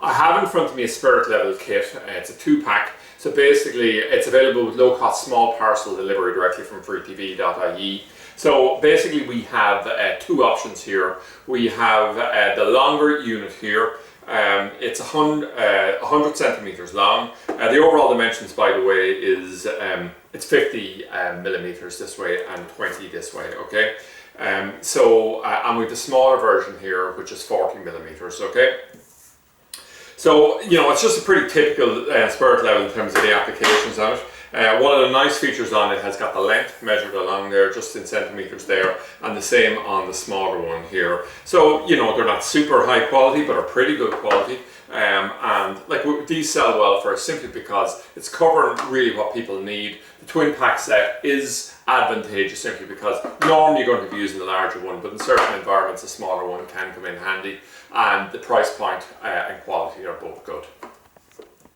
I have in front of me a Spirit Level kit. It's a 2-pack. So basically, it's available with low-cost small parcel delivery directly from freetv.ie. So basically, we have 2 options here. We have the longer unit here. It's 100 centimeters long. The overall dimensions, by the way, is it's 50 millimeters this way and 20 this way. Okay. And with the smaller version here, which is 40 millimeters. Okay. So, it's just a pretty typical Spirit Level in terms of the applications on it. One of the nice features on it has got the length measured along there, just in centimeters there, and the same on the smaller one here. So, they're not super high quality, but are pretty good quality. These sell well for us simply because it's covering really what people need. The twin pack set is advantageous simply because normally you're going to be using the larger one, but in certain environments a smaller one can come in handy, and the price point and quality are both good.